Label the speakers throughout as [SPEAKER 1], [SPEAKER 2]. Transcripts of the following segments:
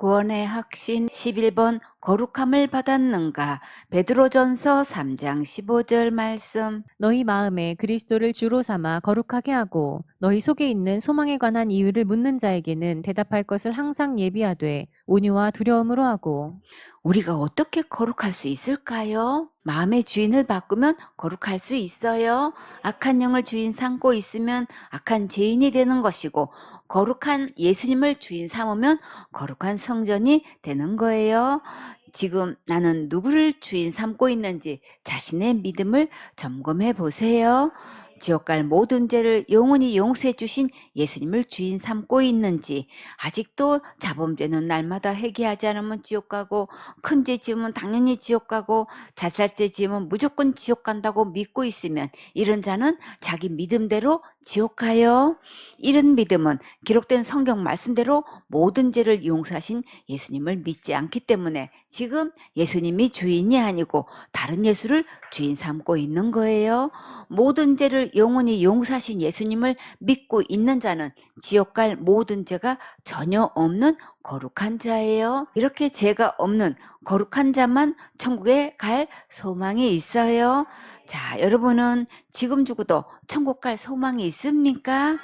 [SPEAKER 1] 구원의 확신 11번 거룩함을 받았는가? 베드로전서 3장 15절 말씀.
[SPEAKER 2] 너희 마음에 그리스도를 주로 삼아 거룩하게 하고 너희 속에 있는 소망에 관한 이유를 묻는 자에게는 대답할 것을 항상 예비하되 온유와 두려움으로 하고.
[SPEAKER 1] 우리가 어떻게 거룩할 수 있을까요? 마음의 주인을 바꾸면 거룩할 수 있어요. 악한 영을 주인 삼고 있으면 악한 죄인이 되는 것이고, 거룩한 예수님을 주인 삼으면 거룩한 성전이 되는 거예요. 지금 나는 누구를 주인 삼고 있는지 자신의 믿음을 점검해 보세요. 지옥 갈 모든 죄를 영원히 용서해 주신 예수님을 주인 삼고 있는지, 아직도 자범죄는 날마다 회개하지 않으면 지옥 가고, 큰 죄 지으면 당연히 지옥 가고, 자살죄 지으면 무조건 지옥 간다고 믿고 있으면 이런 자는 자기 믿음대로 지옥 가요. 이런 믿음은 기록된 성경 말씀대로 모든 죄를 용서하신 예수님을 믿지 않기 때문에 지금 예수님이 주인이 아니고 다른 예수를 주인 삼고 있는 거예요. 모든 죄를 영원히 용서하신 예수님을 믿고 있는 자는 지옥 갈 모든 죄가 전혀 없는 거룩한 자예요. 이렇게 죄가 없는 거룩한 자만 천국에 갈 소망이 있어요. 자, 여러분은 지금 죽어도 천국 갈 소망이 있습니까?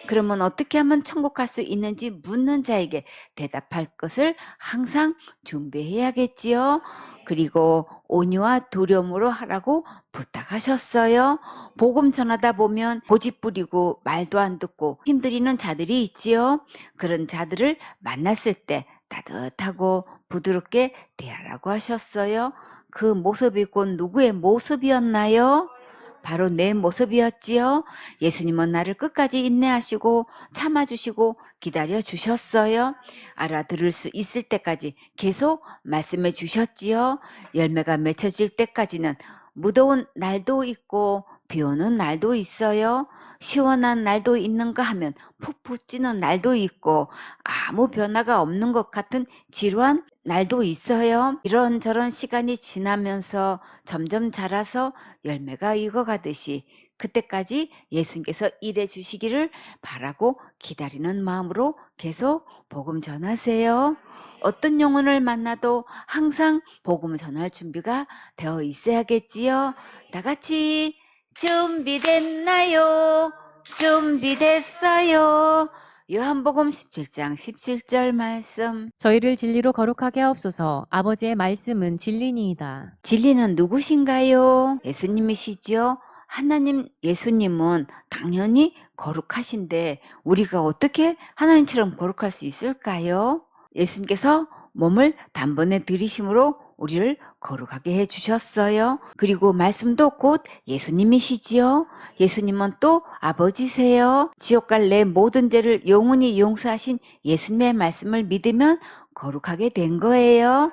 [SPEAKER 1] 그러면 어떻게 하면 천국 갈 수 있는지 묻는 자에게 대답할 것을 항상 준비해야겠지요. 그리고 온유와 두려움으로 하라고 부탁하셨어요. 복음 전하다 보면 고집 부리고 말도 안 듣고 힘들이는 자들이 있지요. 그런 자들을 만났을 때 따뜻하고 부드럽게 대하라고 하셨어요. 그 모습이 곧 누구의 모습이었나요? 바로 내 모습이었지요. 예수님은 나를 끝까지 인내하시고 참아주시고 기다려 주셨어요. 알아들을 수 있을 때까지 계속 말씀해 주셨지요. 열매가 맺혀질 때까지는 무더운 날도 있고 비 오는 날도 있어요. 시원한 날도 있는가 하면 푹푹 찌는 날도 있고 아무 변화가 없는 것 같은 지루한 날도 있어요. 이런저런 시간이 지나면서 점점 자라서 열매가 익어가듯이 그때까지 예수님께서 일해 주시기를 바라고 기다리는 마음으로 계속 복음 전하세요. 어떤 영혼을 만나도 항상 복음 전할 준비가 되어 있어야겠지요. 다 같이 준비됐나요? 준비됐어요. 요한복음 17장 17절 말씀.
[SPEAKER 2] 저희를 진리로 거룩하게 하옵소서. 아버지의 말씀은 진리니이다.
[SPEAKER 1] 진리는 누구신가요? 예수님이시지요? 하나님 예수님은 당연히 거룩하신데 우리가 어떻게 하나님처럼 거룩할 수 있을까요? 예수님께서 몸을 단번에 들이심으로 우리를 거룩하게 해주셨어요. 그리고 말씀도 곧 예수님이시지요. 예수님은 또 아버지세요. 지옥 갈 내 모든 죄를 영원히 용서하신 예수님의 말씀을 믿으면 거룩하게 된 거예요.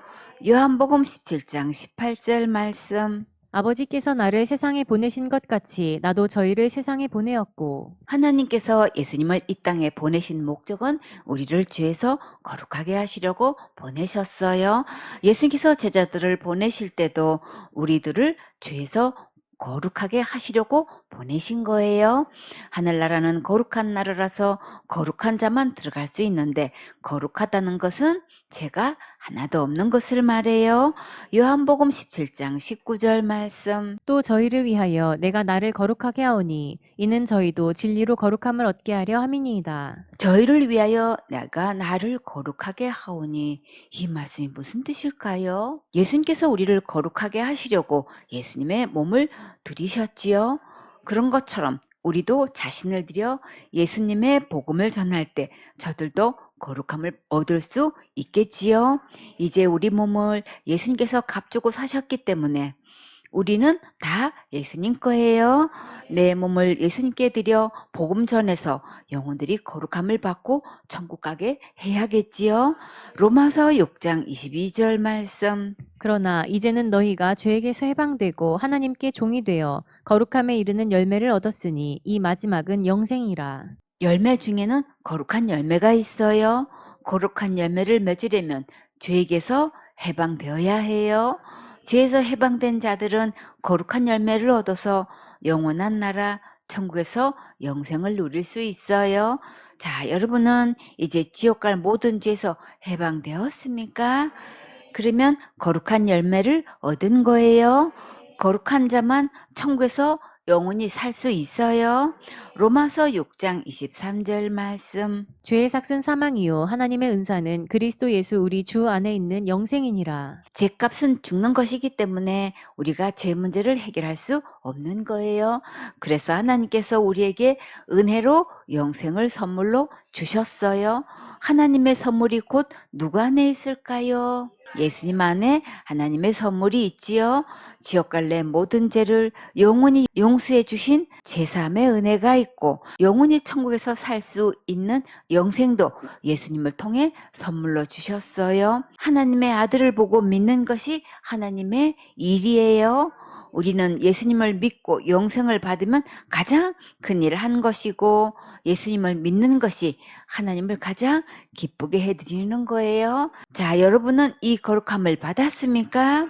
[SPEAKER 1] 요한복음 17장 18절 말씀.
[SPEAKER 2] 아버지께서 나를 세상에 보내신 것 같이 나도 저희를 세상에 보내었고.
[SPEAKER 1] 하나님께서 예수님을 이 땅에 보내신 목적은 우리를 죄에서 거룩하게 하시려고 보내셨어요. 예수님께서 제자들을 보내실 때도 우리들을 죄에서 거룩하게 하시려고 보내신 거예요. 하늘나라는 거룩한 나라라서 거룩한 자만 들어갈 수 있는데 거룩하다는 것은 죄가 하나도 없는 것을 말해요. 요한복음 17장 19절 말씀.
[SPEAKER 2] 또 저희를 위하여 내가 나를 거룩하게 하오니 이는 저희도 진리로 거룩함을 얻게 하려 함이니이다.
[SPEAKER 1] 저희를 위하여 내가 나를 거룩하게 하오니 이 말씀이 무슨 뜻일까요? 예수님께서 우리를 거룩하게 하시려고 예수님의 몸을 들이셨지요. 그런 것처럼 우리도 자신을 들여 예수님의 복음을 전할 때 저들도 거룩함을 얻을 수 있겠지요. 이제 우리 몸을 예수님께서 값주고 사셨기 때문에 우리는 다 예수님 거예요. 내 몸을 예수님께 드려 복음 전해서 영혼들이 거룩함을 받고 천국 가게 해야겠지요. 로마서 6장 22절 말씀.
[SPEAKER 2] 그러나 이제는 너희가 죄에게서 해방되고 하나님께 종이 되어 거룩함에 이르는 열매를 얻었으니 이 마지막은 영생이라.
[SPEAKER 1] 열매 중에는 거룩한 열매가 있어요. 거룩한 열매를 맺으려면 죄에게서 해방되어야 해요. 죄에서 해방된 자들은 거룩한 열매를 얻어서 영원한 나라 천국에서 영생을 누릴 수 있어요. 자, 여러분은 이제 지옥 갈 모든 죄에서 해방되었습니까? 그러면 거룩한 열매를 얻은 거예요. 거룩한 자만 천국에서 영원히 살 수 있어요. 로마서 6장 23절 말씀.
[SPEAKER 2] 죄의 삭은 사망이요 하나님의 은사는 그리스도 예수 우리 주 안에 있는 영생이니라.
[SPEAKER 1] 죄값은 죽는 것이기 때문에 우리가 죄 문제를 해결할 수 없는 거예요. 그래서 하나님께서 우리에게 은혜로 영생을 선물로 주셨어요. 하나님의 선물이 곧 누구 안에 있을까요? 예수님 안에 하나님의 선물이 있지요. 지옥 갈래 모든 죄를 영원히 용서해 주신 제사함의 은혜가 있고 영원히 천국에서 살 수 있는 영생도 예수님을 통해 선물로 주셨어요. 하나님의 아들을 보고 믿는 것이 하나님의 일이에요. 우리는 예수님을 믿고 영생을 받으면 가장 큰 일을 한 것이고 예수님을 믿는 것이 하나님을 가장 기쁘게 해드리는 거예요. 자, 여러분은 이 거룩함을 받았습니까?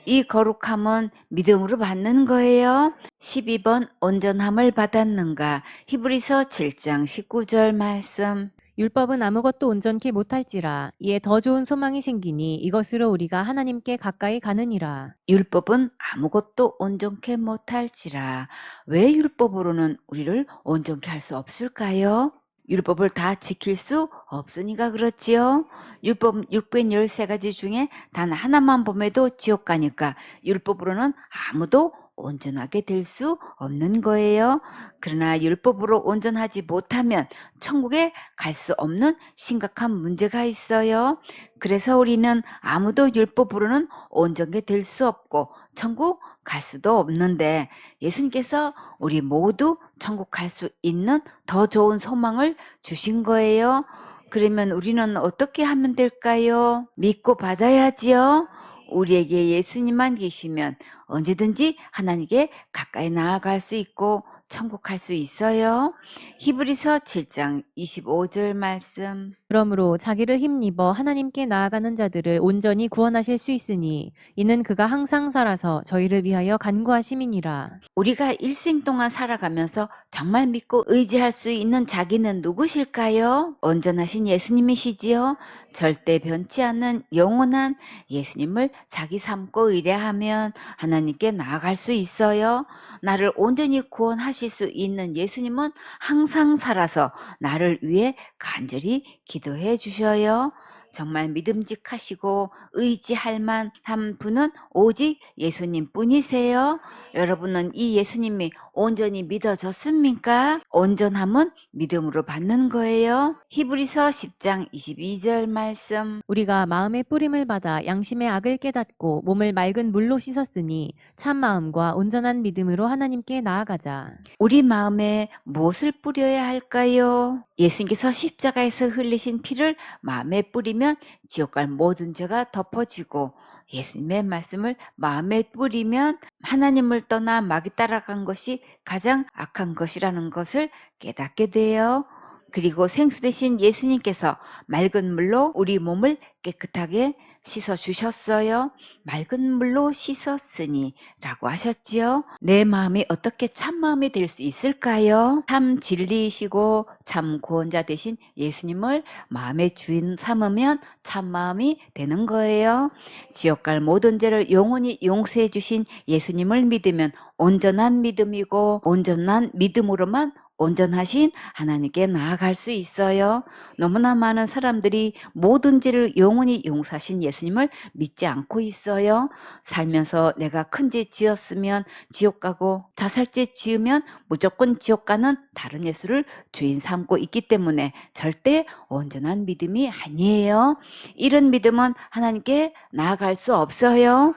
[SPEAKER 1] 이 거룩함은 믿음으로 받는 거예요. 12번 온전함을 받았는가? 히브리서 7장 19절 말씀.
[SPEAKER 2] 율법은 아무것도 온전케 못할지라 이에 더 좋은 소망이 생기니 이것으로 우리가 하나님께 가까이 가느니라.
[SPEAKER 1] 율법은 아무것도 온전케 못할지라. 왜 율법으로는 우리를 온전케 할 수 없을까요? 율법을 다 지킬 수 없으니까 그렇지요. 율법 613가지 중에 단 하나만 범해도 지옥 가니까 율법으로는 아무도 온전하게 될 수 없는 거예요. 그러나 율법으로 온전하지 못하면 천국에 갈 수 없는 심각한 문제가 있어요. 그래서 우리는 아무도 율법으로는 온전하게 될 수 없고 천국 갈 수도 없는데 예수님께서 우리 모두 천국 갈 수 있는 더 좋은 소망을 주신 거예요. 그러면 우리는 어떻게 하면 될까요? 믿고 받아야지요. 우리에게 예수님만 계시면 언제든지 하나님께 가까이 나아갈 수 있고 천국 갈 수 있어요. 히브리서 7장 25절 말씀.
[SPEAKER 2] 그러므로 자기를 힘입어 하나님께 나아가는 자들을 온전히 구원하실 수 있으니 이는 그가 항상 살아서 저희를 위하여 간구하심이니라.
[SPEAKER 1] 우리가 일생 동안 살아가면서 정말 믿고 의지할 수 있는 자기는 누구실까요? 온전하신 예수님이시지요. 절대 변치 않는 영원한 예수님을 자기 삼고 의뢰하면 하나님께 나아갈 수 있어요. 나를 온전히 구원하실 수 있는 예수님은 항상 살아서 나를 위해 간절히 기도해 주셔요. 정말 믿음직하시고 의지할 만한 분은 오직 예수님 뿐이세요. 여러분은 이 예수님이 온전히 믿어졌습니까? 온전함은 믿음으로 받는 거예요. 히브리서 10장 22절 말씀.
[SPEAKER 2] 우리가 마음의 뿌림을 받아 양심의 악을 깨닫고 몸을 맑은 물로 씻었으니 참 마음과 온전한 믿음으로 하나님께 나아가자.
[SPEAKER 1] 우리 마음에 무엇을 뿌려야 할까요? 예수님께서 십자가에서 흘리신 피를 마음에 뿌리면 지옥 갈 모든 죄가 덮어지고 예수님의 말씀을 마음에 뿌리면 하나님을 떠나 마귀 따라간 것이 가장 악한 것이라는 것을 깨닫게 돼요. 그리고 생수 대신 예수님께서 맑은 물로 우리 몸을 깨끗하게 씻어 주셨어요. 맑은 물로 씻었으니 라고 하셨지요. 내 마음이 어떻게 참 마음이 될 수 있을까요? 참 진리이시고 참 구원자 되신 예수님을 마음의 주인 삼으면 참 마음이 되는 거예요. 지옥 갈 모든 죄를 영원히 용서해 주신 예수님을 믿으면 온전한 믿음이고 온전한 믿음으로만 온전하신 하나님께 나아갈 수 있어요. 너무나 많은 사람들이 모든 죄를 영원히 용서하신 예수님을 믿지 않고 있어요. 살면서 내가 큰 죄 지었으면 지옥 가고 자살죄 지으면 무조건 지옥 가는 다른 예수를 주인 삼고 있기 때문에 절대 온전한 믿음이 아니에요. 이런 믿음은 하나님께 나아갈 수 없어요.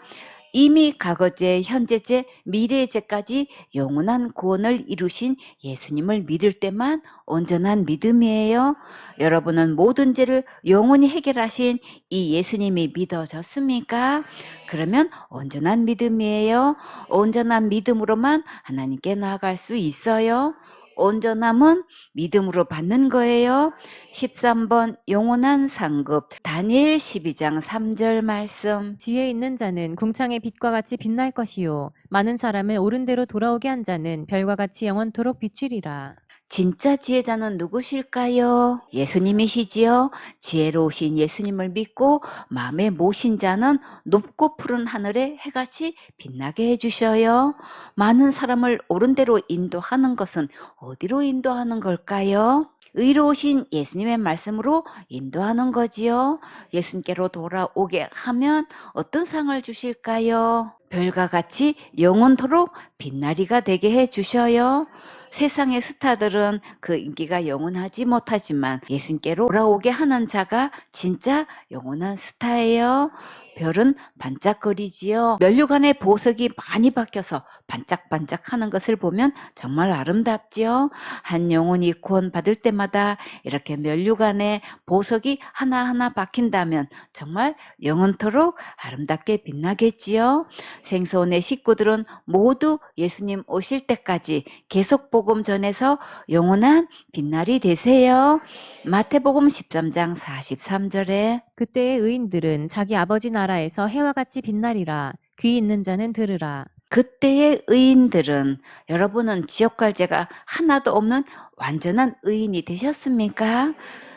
[SPEAKER 1] 이미 과거죄, 현재죄, 미래죄까지 영원한 구원을 이루신 예수님을 믿을 때만 온전한 믿음이에요. 여러분은 모든 죄를 영원히 해결하신 이 예수님이 믿어졌습니까? 그러면 온전한 믿음이에요. 온전한 믿음으로만 하나님께 나아갈 수 있어요. 온전함은 믿음으로 받는 거예요. 13번 영원한 상급 다니엘 12장 3절 말씀.
[SPEAKER 2] 지혜 있는 자는 궁창의 빛과 같이 빛날 것이요 많은 사람을 옳은 대로 돌아오게 한 자는 별과 같이 영원토록 비추리라.
[SPEAKER 1] 진짜 지혜자는 누구실까요? 예수님이시지요. 지혜로우신 예수님을 믿고 마음에 모신 자는 높고 푸른 하늘에 해같이 빛나게 해주셔요. 많은 사람을 옳은 대로 인도하는 것은 어디로 인도하는 걸까요? 의로우신 예수님의 말씀으로 인도하는 거지요. 예수님께로 돌아오게 하면 어떤 상을 주실까요? 별과 같이 영원토록 빛나리가 되게 해 주셔요. 세상의 스타들은 그 인기가 영원하지 못하지만 예수님께로 돌아오게 하는 자가 진짜 영원한 스타예요. 별은 반짝거리지요. 면류관의 보석이 많이 바뀌어서 반짝반짝하는 것을 보면 정말 아름답지요. 한 영혼이 구원받을 때마다 이렇게 면류관의 보석이 하나하나 박힌다면 정말 영원토록 아름답게 빛나겠지요. 생소원의 식구들은 모두 예수님 오실 때까지 계속 복음 전해서 영원한 빛날이 되세요. 마태복음 13장 43절에
[SPEAKER 2] 그때의 의인들은 자기 아버지 나라에서 해와 같이 빛나리라. 귀 있는 자는 들으라.
[SPEAKER 1] 그때의 의인들은, 여러분은 지옥 갈 죄가 하나도 없는 완전한 의인이 되셨습니까?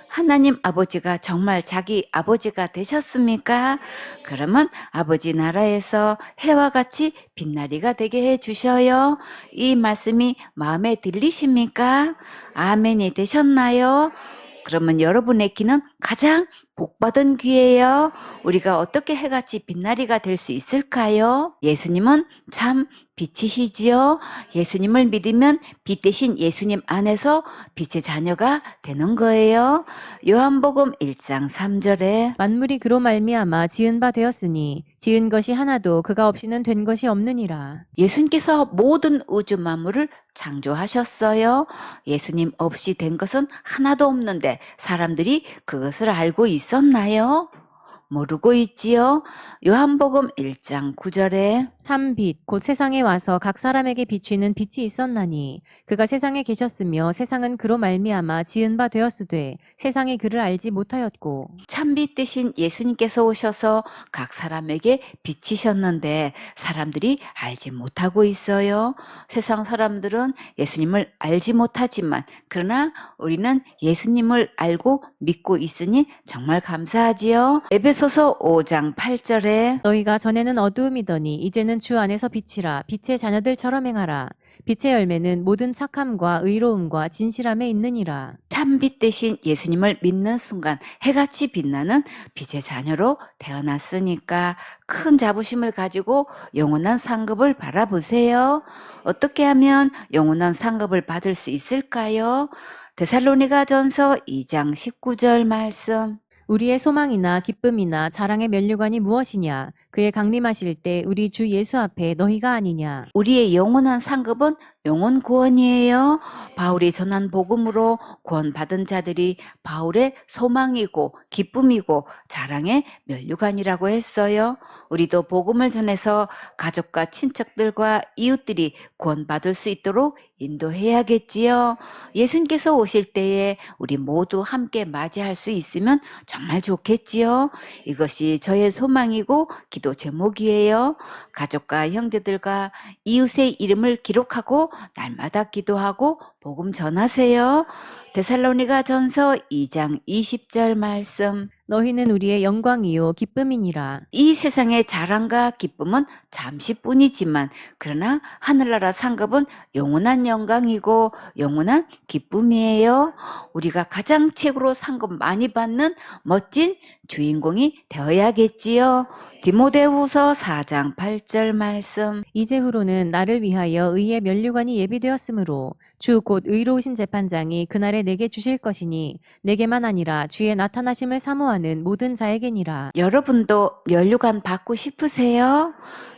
[SPEAKER 1] 하나님 아버지가 정말 자기 아버지가 되셨습니까? 그러면 아버지 나라에서 해와 같이 빛나리가 되게 해 주셔요. 이 말씀이 마음에 들리십니까? 아멘이 되셨나요? 그러면 여러분의 귀는 가장 복받은 귀예요. 우리가 어떻게 해같이 빛나리가 될 수 있을까요? 예수님은 참 빛이시지요. 예수님을 믿으면 빛 대신 예수님 안에서 빛의 자녀가 되는 거예요. 요한복음 1장 3절에
[SPEAKER 2] 만물이 그로 말미암아 지은 바 되었으니 지은 것이 하나도 그가 없이는 된 것이 없느니라.
[SPEAKER 1] 예수님께서 모든 우주 만물을 창조하셨어요. 예수님 없이 된 것은 하나도 없는데 사람들이 그것을 알고 있었나요? 모르고 있지요. 요한복음 1장 9절에
[SPEAKER 2] 참 빛, 곧 세상에 와서 각 사람에게 비추는 빛이 있었나니 그가 세상에 계셨으며 세상은 그로 말미암아 지은 바 되었으되 세상이 그를 알지 못하였고
[SPEAKER 1] 참빛 대신 예수님께서 오셔서 각 사람에게 비치셨는데 사람들이 알지 못하고 있어요. 세상 사람들은 예수님을 알지 못하지만 그러나 우리는 예수님을 알고 믿고 있으니 정말 감사하지요. 에베소서 5장 8절에
[SPEAKER 2] 너희가 전에는 어두움이더니 이제는 주 안에서 빛이라. 빛의 자녀들처럼 행하라. 빛의 열매는 모든 착함과 의로움과 진실함에 있느니라.
[SPEAKER 1] 참빛 대신 예수님을 믿는 순간 해같이 빛나는 빛의 자녀로 태어났으니까 큰 자부심을 가지고 영원한 상급을 바라보세요. 어떻게 하면 영원한 상급을 받을 수 있을까요? 데살로니가전서 2장 19절 말씀.
[SPEAKER 2] 우리의 소망이나 기쁨이나 자랑의 면류관이 무엇이냐? 그의 강림하실 때 우리 주 예수 앞에 너희가 아니냐?
[SPEAKER 1] 우리의 영원한 상급은 영원 구원이에요. 바울이 전한 복음으로 구원받은 자들이 바울의 소망이고 기쁨이고 자랑의 면류관이라고 했어요. 우리도 복음을 전해서 가족과 친척들과 이웃들이 구원받을 수 있도록 인도해야겠지요. 예수님께서 오실 때에 우리 모두 함께 맞이할 수 있으면 정말 좋겠지요. 이것이 저의 소망이고 기도 제목이에요. 가족과 형제들과 이웃의 이름을 기록하고 날마다 기도하고 복음 전하세요. 데살로니가전서 2장 20절 말씀.
[SPEAKER 2] 너희는 우리의 영광이요 기쁨이니라.
[SPEAKER 1] 이 세상의 자랑과 기쁨은 잠시뿐이지만 그러나 하늘나라 상급은 영원한 영광이고 영원한 기쁨이에요. 우리가 가장 최고로 상급 많이 받는 멋진 주인공이 되어야겠지요. 디모데후서 4장 8절 말씀.
[SPEAKER 2] 이제후로는 나를 위하여 의의 면류관이 예비되었으므로 주 곧 의로우신 재판장이 그날에 내게 주실 것이니 내게만 아니라 주의 나타나심을 사모하는 모든 자에게니라.
[SPEAKER 1] 여러분도 면류관 받고 싶으세요?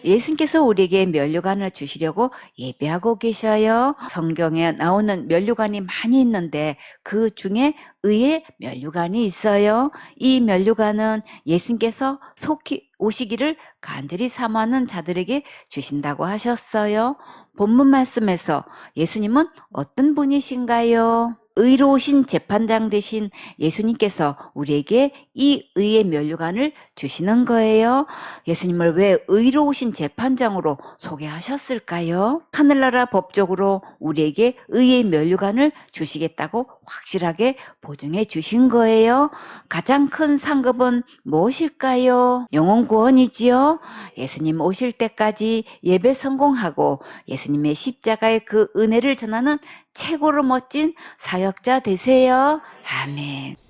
[SPEAKER 1] 예수님께서 우리에게 면류관을 주시려고 예배하고 계셔요. 성경에 나오는 면류관이 많이 있는데 그 중에 의의 면류관이 있어요. 이 면류관은 예수님께서 속히 오시기를 간절히 사모하는 자들에게 주신다고 하셨어요. 본문 말씀에서 예수님은 어떤 분이신가요? 의로우신 재판장 되신 예수님께서 우리에게 이 의의 면류관을 주시는 거예요. 예수님을 왜 의로우신 재판장으로 소개하셨을까요? 하늘나라 법적으로 우리에게 의의 면류관을 주시겠다고 확실하게 보증해 주신 거예요. 가장 큰 상급은 무엇일까요? 영혼 구원이지요. 예수님 오실 때까지 예배 성공하고 예수님의 십자가의 그 은혜를 전하는 최고로 멋진 사역자 되세요. 아멘.